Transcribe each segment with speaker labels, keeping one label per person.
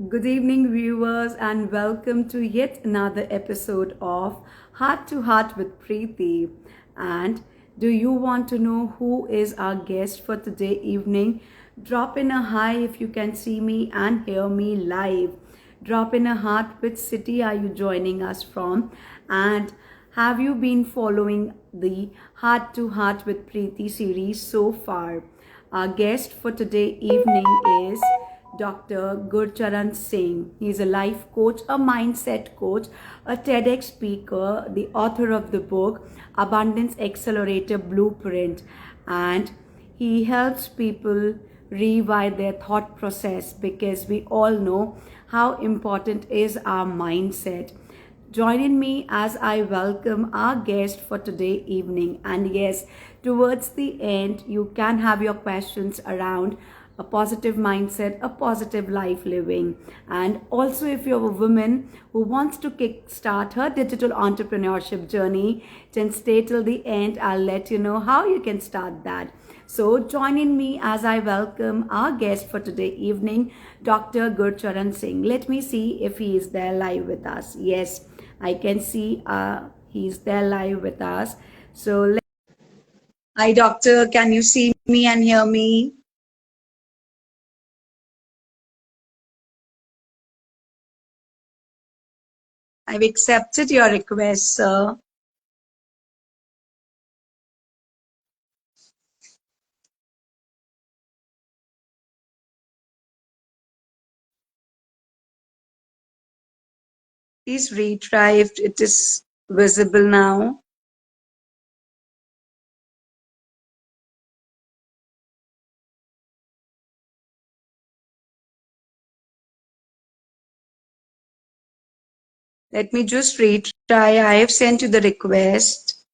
Speaker 1: Good evening, viewers, and welcome to yet another episode of Heart to Heart with Preeti. And do you want to know who is our guest for today evening? Drop in a hi if you can see me and hear me live. Drop in a heart which city are you joining us from? And have you been following the Heart to Heart with Preeti series so far? Our guest for today evening is Dr. Gurcharan Singh. He is a life coach, a mindset coach, a TEDx speaker, the author of the book Abundance Accelerator Blueprint, and he helps people rewire their thought process because we all know how important is our mindset. Join me as I welcome our guest for today evening. And yes, towards the end, you can have your questions around a positive mindset, a positive life living. And also, if you're a woman who wants to kickstart her digital entrepreneurship journey, then stay till the end. I'll let you know how you can start that. So join in me as I welcome our guest for today evening, Dr. Gurcharan Singh. Let me see if he is there live with us. Yes, I can see he's there live with us. Hi, doctor. Can you see me and hear me? I've accepted your request, sir. Please retry if it is visible now. Let me just retry. I have sent you the request.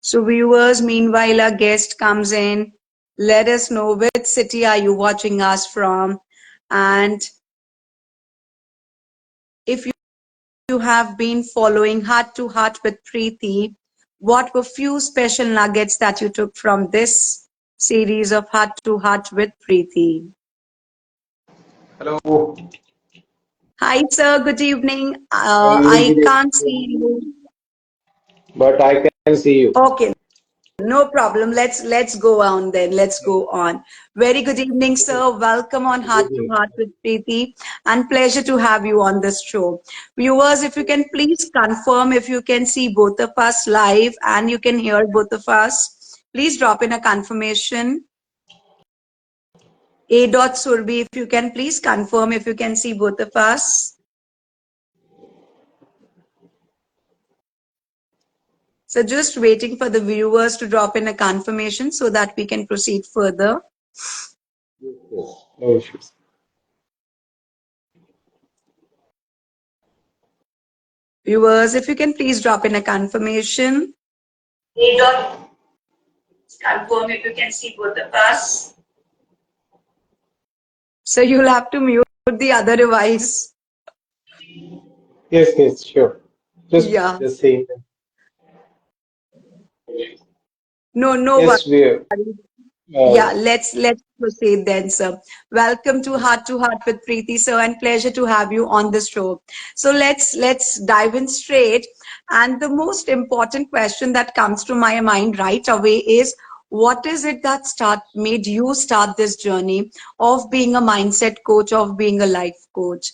Speaker 1: So viewers, meanwhile our guest comes in, let us know which city are you watching us from, and if you have been following Heart to Heart with Preeti, what were few special nuggets that you took from this series of Heart to Heart with Preeti?
Speaker 2: Hello.
Speaker 1: Hi sir, good evening.
Speaker 2: Very
Speaker 1: I
Speaker 2: good
Speaker 1: can't see
Speaker 2: evening.
Speaker 1: you.
Speaker 2: But I can see you.
Speaker 1: Okay, no problem. Let's go on then. Let's go on. Very good evening, sir. Welcome on
Speaker 2: Good
Speaker 1: Heart to
Speaker 2: evening.
Speaker 1: Heart with Preeti, and pleasure to have you on this show. Viewers, if you can please confirm if you can see both of us live and you can hear both of us, please drop in a confirmation. A. Surbi, if you can please confirm if you can see both of us. So just waiting for the viewers to drop in a confirmation so that we can proceed further.
Speaker 2: Yes, yes. No issues.
Speaker 1: Viewers, if you can please drop in a confirmation. A. Confirm if you can see both of us. So you'll have to mute the other device.
Speaker 2: Yes, yes, sure. Just
Speaker 1: Yeah.
Speaker 2: the same.
Speaker 1: No, no
Speaker 2: Yes, we are.
Speaker 1: worries.
Speaker 2: Uh,
Speaker 1: Yeah, let's proceed then, sir. Welcome to Heart with Preeti, sir, and pleasure to have you on this show. So let's dive in straight. And the most important question that comes to my mind right away is, what is it that made you start this journey of being a mindset coach, of being a life coach?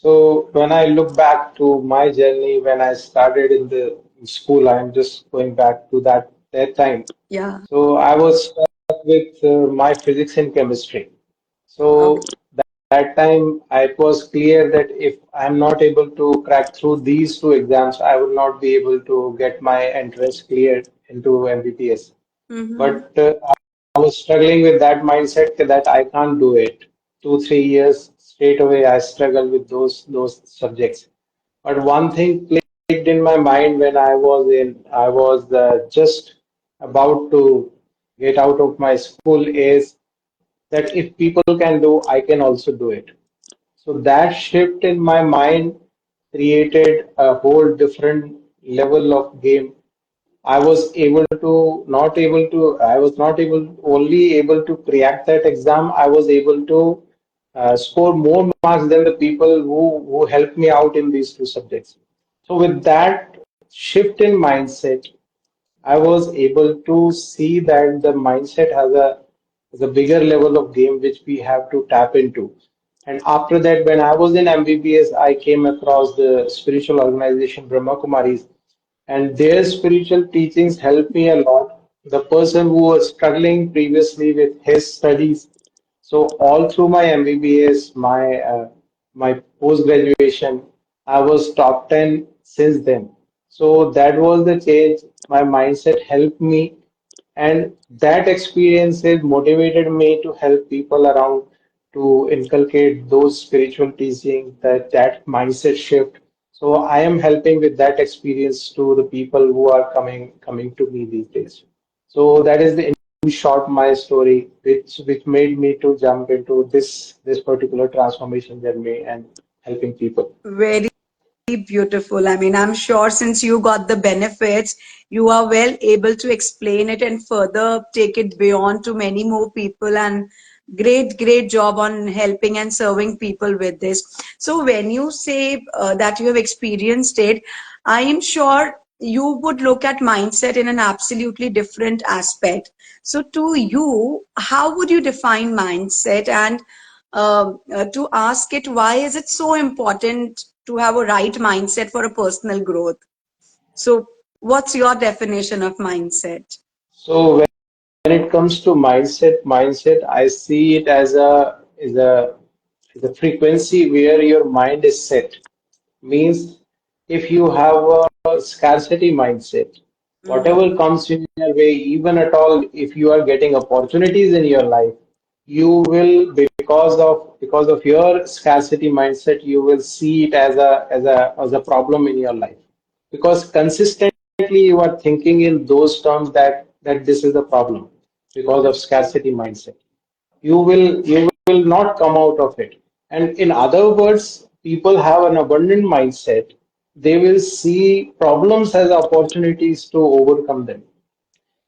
Speaker 2: so when I look back to my journey when I started in the school, I'm just going back to that time.
Speaker 1: Yeah.
Speaker 2: So I was stuck with my physics and chemistry.
Speaker 1: Okay.
Speaker 2: So that time it was clear that if I'm not able to crack through these two exams, I will not be able to get my entrance cleared into MBBS.
Speaker 1: Mm-hmm.
Speaker 2: But I was struggling with that mindset that I can't do it. 2, 3 years straight away, I struggled with those subjects. But one thing clicked in my mind when I was just about to get out of my school is that if people can do, I can also do it. So that shift in my mind created a whole different level of game I was able to not able to I was not able only able to crack that exam. I was able to score more marks than the people who helped me out in these two subjects. So with that shift in mindset, I was able to see that the mindset has a bigger level of game which we have to tap into. And after that, when I was in MBBS, I came across the spiritual organization Brahma Kumaris, and their spiritual teachings helped me a lot. The person who was struggling previously with his studies, so all through my MBBS, my post graduation, I was top 10 since then. So that was the change. My mindset helped me, and that experience has motivated me to help people around to inculcate those spiritual teachings, that mindset shift. So I am helping with that experience to the people who are coming to me these days. So that is the in short my story, which made me to jump into this particular transformation journey and helping people.
Speaker 1: Very beautiful. I mean, I'm sure since you got the benefits, you are well able to explain it and further take it beyond to many more people. And great job on helping and serving people with this. So, when you say that you have experienced it, I am sure you would look at mindset in an absolutely different aspect. So, to you, how would you define mindset? And to ask it, why is it so important to have a right mindset for a personal growth? So, what's your definition of mindset?
Speaker 2: So when it comes to mindset, I see it as a frequency where your mind is set. Means if you have a scarcity mindset,
Speaker 1: Mm-hmm.
Speaker 2: whatever comes in your way, even at all, if you are getting opportunities in your life, you will because of your scarcity mindset, you will see it as a problem in your life. Because consistently you are thinking in those terms that this is the problem because of scarcity mindset. You will not come out of it. And in other words, people have an abundant mindset. They will see problems as opportunities to overcome them.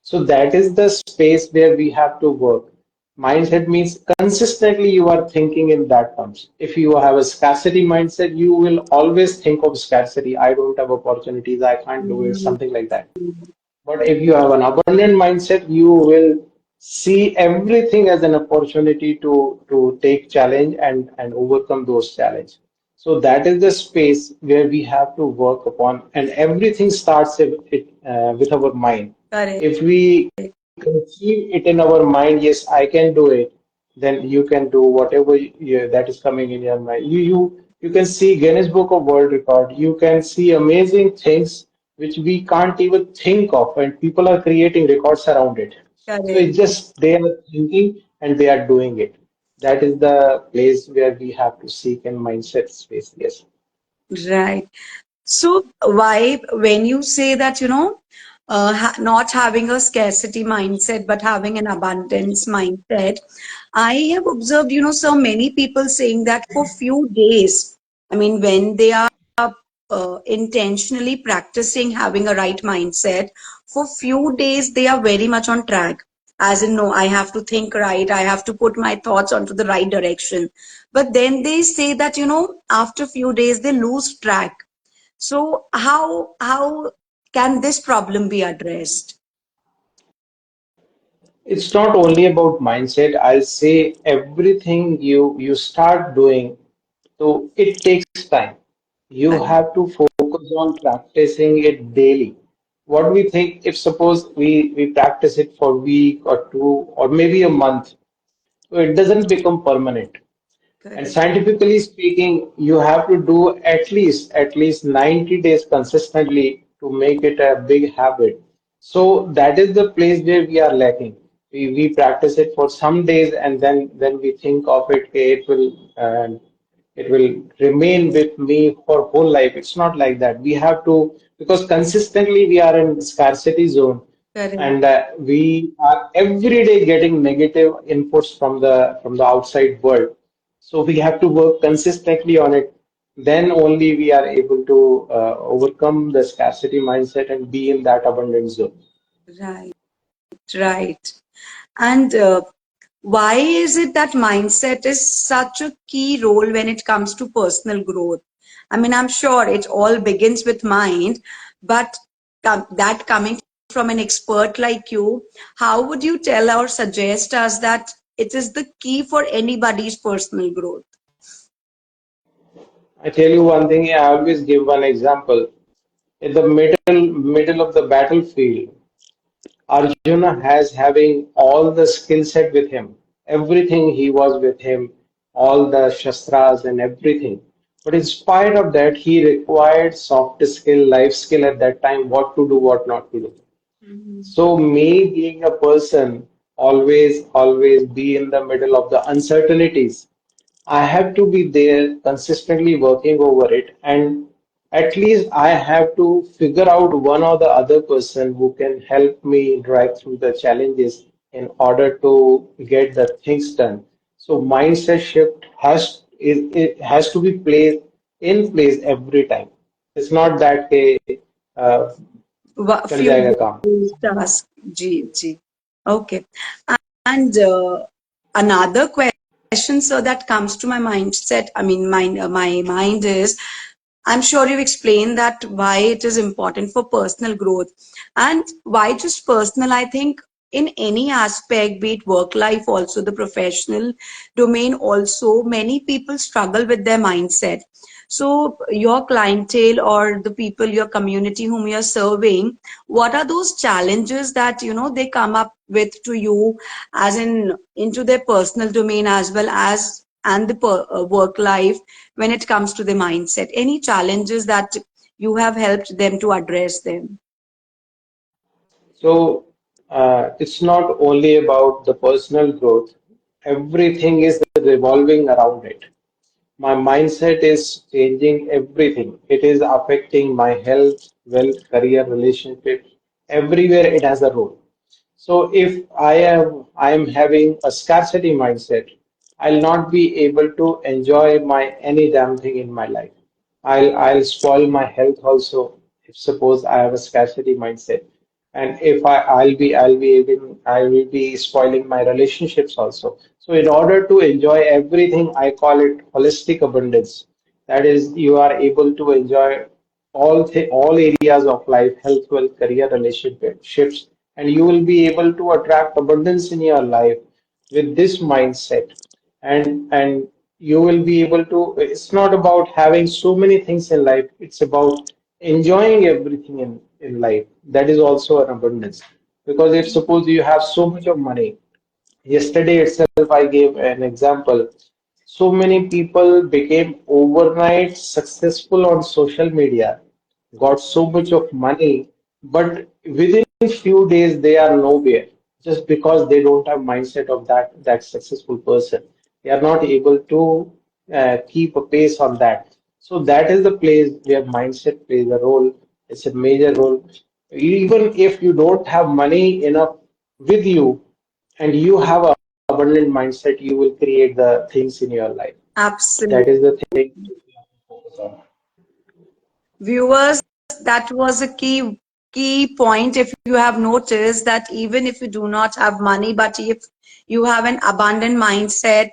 Speaker 2: So that is the space where we have to work. Mindset means consistently you are thinking in that terms. If you have a scarcity mindset, you will always think of scarcity. I don't have opportunities, I can't do it, something like that. But if you have an abundant mindset, you will see everything as an opportunity to take challenge and overcome those challenges. So that is the space where we have to work upon, and everything starts with our mind.
Speaker 1: Correct.
Speaker 2: If we conceive it in our mind, yes, I can do it, then you can do whatever that is coming in your mind. You can see Guinness Book of World Record. You can see amazing things which we can't even think of, and people are creating records around it. So
Speaker 1: Correct.
Speaker 2: it's just they are thinking and they are doing it. That is the place where we have to seek in mindset space. Yes.
Speaker 1: Right. So, why, when you say that, not having a scarcity mindset, but having an abundance mindset, I have observed, so many people saying that for few days, I mean, when they are intentionally practicing having a right mindset, for few days, they are very much on track. As in, no, I have to think right, I have to put my thoughts onto the right direction. But then they say that, after few days, they lose track. So how can this problem be addressed?
Speaker 2: It's not only about mindset. I'll say everything you start doing, so it takes time. You
Speaker 1: Correct.
Speaker 2: have to focus on practicing it daily. What we think, if suppose we practice it for a week or two or maybe a month, so it doesn't become permanent. And
Speaker 1: Correct.
Speaker 2: scientifically speaking, you have to do at least 90 days consistently to make it a big habit. So that is the place where we are lacking. We practice it for some days and then we think of it, okay, it will remain with me for whole life. It's not like that. We have to, because consistently we are in scarcity zone,
Speaker 1: Correct.
Speaker 2: and we are every day getting negative inputs from the outside world. So we have to work consistently on it. then only we are able to overcome the scarcity mindset and be in that abundance zone.
Speaker 1: Right, right. And why is it that mindset is such a key role when it comes to personal growth? I mean, I'm sure it all begins with mind, but that coming from an expert like you, how would you tell or suggest us that it is the key for anybody's personal growth?
Speaker 2: I tell you one thing, I always give one example. In the middle of the battlefield, Arjuna has having all the skill set with him. Everything he was with him, all the shastras and everything. But in spite of that, he required soft skill, life skill at that time, what to do, what not to do.
Speaker 1: Mhm.
Speaker 2: So me being a person, always be in the middle of the uncertainties. I have to be there consistently working over it, and at least I have to figure out one or the other person who can help me drive through the challenges in order to get the things done. So mindset shift it has to be placed in place every time. It's not that hey, uh, चल
Speaker 1: Few
Speaker 2: जाएगा काम.
Speaker 1: task. G. Okay. And another question, sir, that comes to my mindset, I mean, my mind is, I'm sure you explained that why it is important for personal growth and why just personal. I think in any aspect, be it work life, also the professional domain, also many people struggle with their mindset. So your clientele or the people, your community whom you're serving, what are those challenges that they come up with to you, as in into their personal domain as well as and the work life when it comes to the mindset? Any challenges that you have helped them to address them?
Speaker 2: So it's not only about the personal growth, everything is revolving around it. My mindset is changing everything. It is affecting my health, wealth, career, relationships. Everywhere it has a role. So if I am having a scarcity mindset, I'll not be able to enjoy my any damn thing in my life. I'll spoil my health also if suppose I have a scarcity mindset. And if I will be spoiling my relationships also. So in order to enjoy everything, I call it holistic abundance. That is, you are able to enjoy all areas of life, health, wealth, career, relationships, and you will be able to attract abundance in your life with this mindset. And you will be able to. It's not about having so many things in life. It's about enjoying everything in life. That is also an abundance. Because if suppose you have so much of money, yesterday itself, I gave an example. So many people became overnight successful on social media, got so much of money, but within few days they are nowhere just because they don't have mindset of that successful person. They are not able to keep a pace on that. So that is the place where mindset plays a role. It's a major role. Even if you don't have money enough with you, and you have a abundant mindset, you will create the things in your life.
Speaker 1: Absolutely.
Speaker 2: That is the thing you have to focus on.
Speaker 1: Viewers, that was a key point. If you have noticed that even if you do not have money, but if you have an abundant mindset,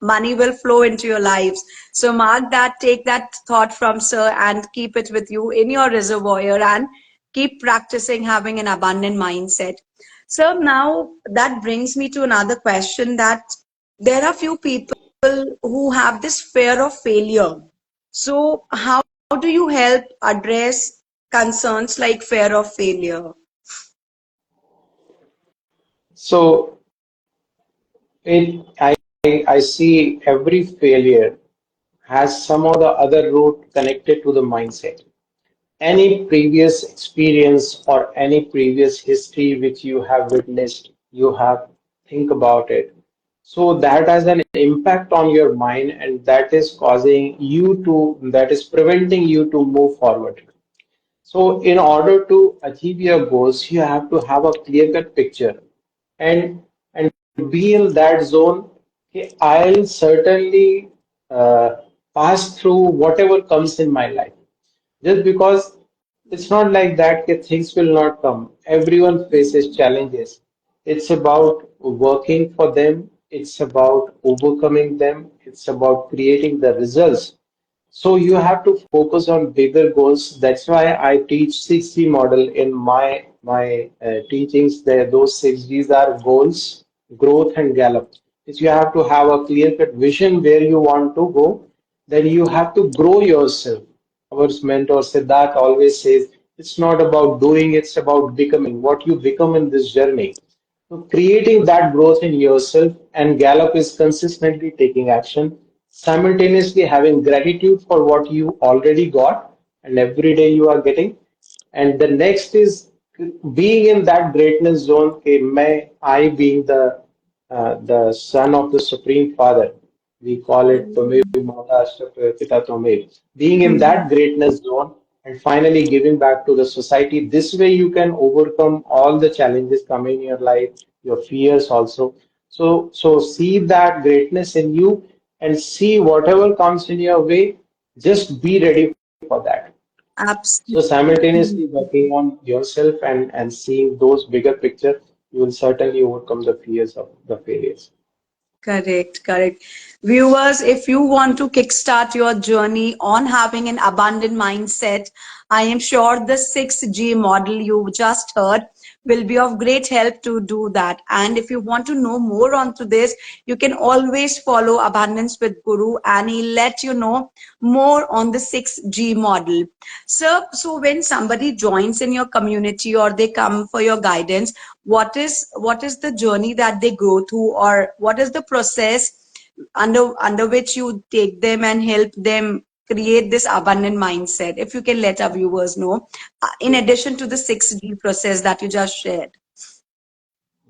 Speaker 1: money will flow into your lives. So mark that, take that thought from sir and keep it with you in your reservoir and keep practicing having an abundant mindset. So now that brings me to another question, that there are few people who have this fear of failure. So how do you help address concerns like fear of failure?
Speaker 2: So I see every failure has some or the other root connected to the mindset. Any previous experience or any previous history which you have witnessed, you have think about it. So that has an impact on your mind, and that is that is preventing you to move forward. So in order to achieve your goals, you have to have a clear-cut picture and be in that zone. Okay, I'll certainly uh, pass through whatever comes in my life. Just because it's not like that, things will not come. Everyone faces challenges. It's about working for them, it's about overcoming them, it's about creating the results. So you have to focus on bigger goals. That's why I teach 6G model in my teachings. There, those 6Gs are goals, growth, and gallop. If you have to have a clear-cut vision where you want to go, then you have to grow yourself. Our mentor Siddharth always says it's not about doing, it's about becoming. What you become in this journey. So creating that growth in yourself, and Gallup is consistently taking action, simultaneously having gratitude for what you already got and every day you are getting. And the next is being in that greatness zone. I being the son of the Supreme Father, we call it Twamev Mata Ashta Pita Twamev. Being in that greatness zone and finally giving back to the society. This way you can overcome all the challenges coming in your life, your fears also. So see that greatness in you and see whatever comes in your way, just be ready for that. So simultaneously
Speaker 1: Absolutely.
Speaker 2: working on yourself and seeing those bigger picture, you will certainly overcome the fears of the failures.
Speaker 1: Correct, correct. Viewers, if you want to kickstart your journey on having an abundant mindset, I am sure the 6G model you just heard will be of great help to do that. And if you want to know more onto this, you can always follow Abundance with Guru and he'll let you know more on the 6G model. So when somebody joins in your community or they come for your guidance, what is the journey that they go through, or what is the process under which you take them and help them create this abundant mindset? If you can let our viewers know, in addition to the 6D process that you just shared.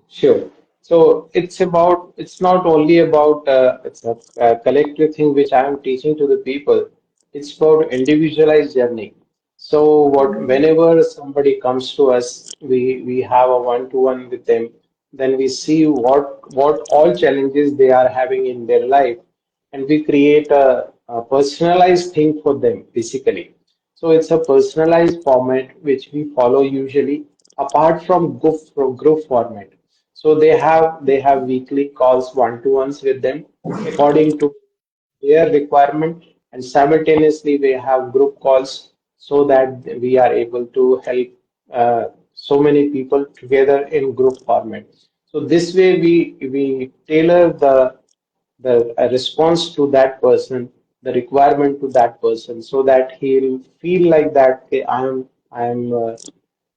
Speaker 2: Sure. So it's not only about, it's a collective thing which I am teaching to the people. It's about individualized journey. So whenever somebody comes to us, we have a one-to-one with them. Then we see what all challenges they are having in their life, and we create a personalized thing for them basically. So it's a personalized format which we follow usually apart from group format. So they have weekly calls one-to-ones with them according to their requirement, and simultaneously we have group calls so that we are able to help so many people together in group format. So this way we tailor the response to that person, the requirement to that person, so that he'll feel like that, okay, I am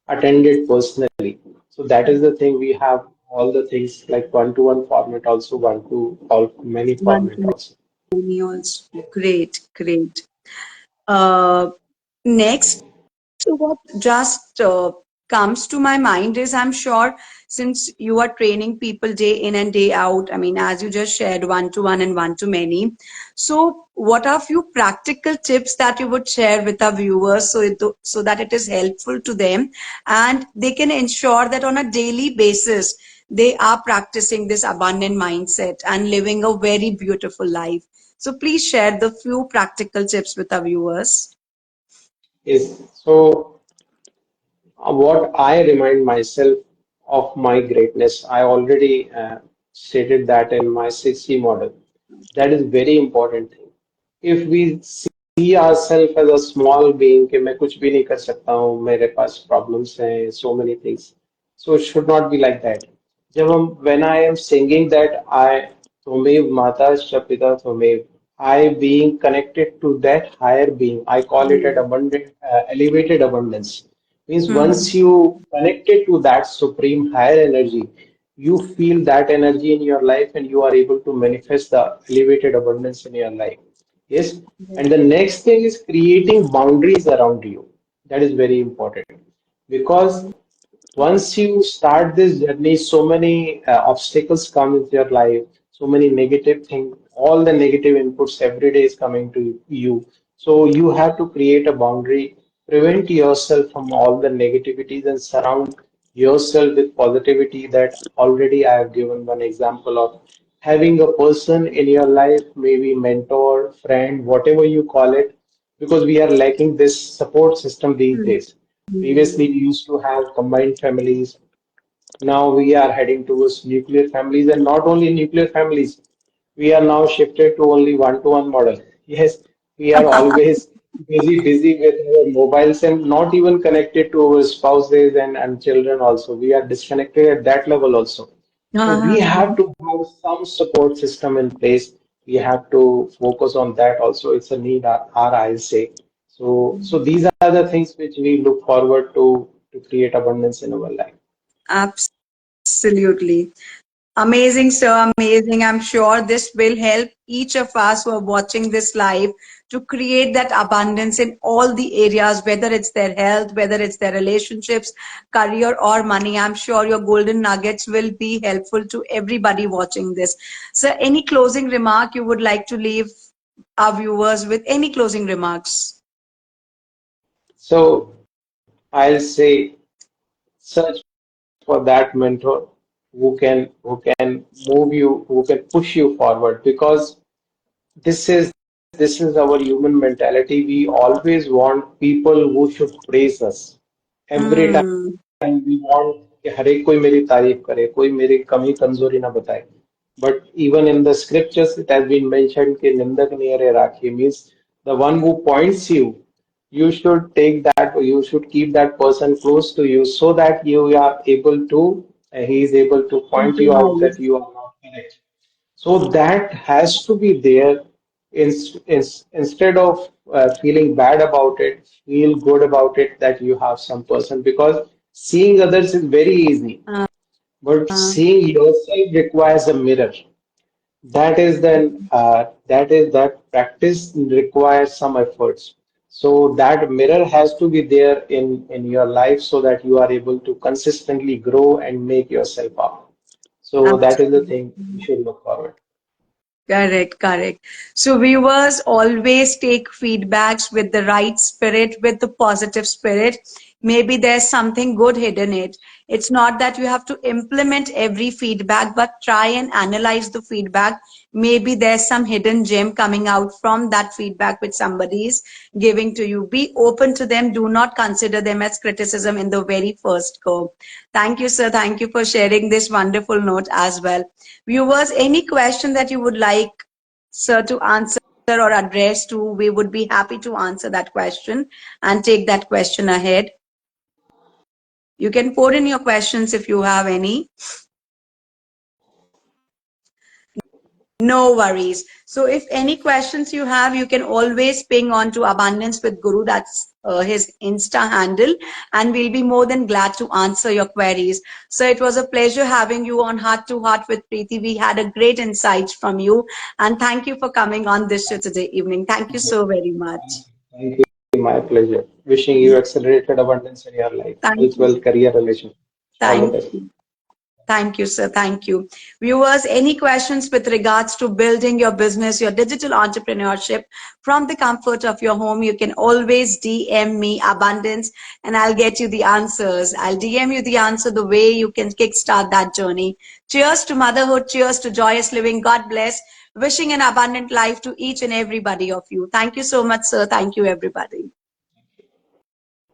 Speaker 2: attended personally. So that is the thing. We have all the things like one-to-one format, also one to all many
Speaker 1: One
Speaker 2: format
Speaker 1: to
Speaker 2: also.
Speaker 1: many also. Great, great. Uh, Next, so what just comes to my mind is, I'm sure since you are training people day in and day out, I mean, as you just shared, one to one and one to many. So, what are few practical tips that you would share with our viewers so that it is helpful to them and they can ensure that on a daily basis they are practicing this abundant mindset and living a very beautiful life. So, please share the few practical tips with our viewers.
Speaker 2: Is so what I remind myself of my greatness. I already stated that in my 6C model. That is very important thing. If we see ourselves as a small being कि मैं कुछ भी नहीं कर सकता हूँ, मेरे पास problems हैं, so many things. So it should not be like that. When I am singing that I Tumev Mata Shapita Tumev, I being connected to that higher being, I call it an abundant, elevated abundance. Means once you connected to that supreme higher energy, you feel that energy in your life and you are able to manifest the elevated abundance in your life. Yes. And the next thing is creating boundaries around you. That is very important because once you start this journey, so many obstacles come into your life, so many negative things, all the negative inputs every day is coming to you. So you have to create a boundary, prevent yourself from all the negativities and surround yourself with positivity. That already I have given one example of having a person in your life, maybe mentor, friend, whatever you call it, because we are lacking this support system these days. Previously, we used to have combined families. Now we are heading towards nuclear families, and not only nuclear families, we are now shifted to only one-to-one model. Yes, we are always busy with our mobiles and not even connected to our spouses and children also. We are disconnected at that level also. So we have to have some support system in place. We have to focus on that also. It's a need, I say. So these are the things which we look forward to create abundance in our life.
Speaker 1: Absolutely. Amazing, sir. Amazing. I'm sure this will help each of us who are watching this live to create that abundance in all the areas, whether it's their health, whether it's their relationships, career, or money. I'm sure your golden nuggets will be helpful to everybody watching this. So, any closing remark you would like to leave our viewers with? Any closing remarks?
Speaker 2: So I'll say search for that mentor who can move you, who can push you forward because this is this is our human mentality. We always want people who should praise us. Every
Speaker 1: Hmm.
Speaker 2: time we want कि हर एक कोई मेरी तारीफ करे, कोई मेरी कमी कमजोरी ना बताए. But even in the scriptures, it has been mentioned कि निंदक नियरे राखी means the one who points you, you should take that, you should keep that person close to you so that you are able to, he is able to point you out that you are not correct. So that has to be there. Instead of feeling bad about it, feel good about it that you have some person because seeing others is very easy, but seeing yourself requires a mirror. That practice requires some efforts. So that mirror has to be there in your life so that you are able to consistently grow and make yourself up. So that is the thing you should look forward.
Speaker 1: Correct, correct. So viewers always take feedbacks with the right spirit, with the positive spirit. Maybe there's something good hidden in it. It's not that you have to implement every feedback, but try and analyze the feedback. Maybe there's some hidden gem coming out from that feedback which somebody is giving to you. Be open to them. Do not consider them as criticism in the very first go. Thank you, sir. Thank you for sharing this wonderful note as well. Viewers, any question that you would like, sir, to answer or address to, we would be happy to answer that question and take that question ahead. You can pour in your questions if you have any. No worries. So if any questions you have, you can always ping on to Abundance with Guru. That's his Insta handle. And we'll be more than glad to answer your queries. So it was a pleasure having you on Heart to Heart with Preeti. We had a great insight from you. And thank you for coming on this show today evening. Thank you so very much.
Speaker 2: Thank you. My pleasure. Wishing you accelerated abundance in your life,
Speaker 1: Thank
Speaker 2: health,
Speaker 1: you.
Speaker 2: wealth, career, relationship. All the
Speaker 1: Thank
Speaker 2: best.
Speaker 1: you. Thank you, sir. Thank you. Viewers, any questions with regards to building your business, your digital entrepreneurship from the comfort of your home, you can always DM me Abundance and I'll get you the answers. I'll DM you the answer the way you can kickstart that journey. Cheers to motherhood. Cheers to joyous living. God bless. Wishing an abundant life to each and everybody of you. Thank you so much, sir. Thank you, everybody.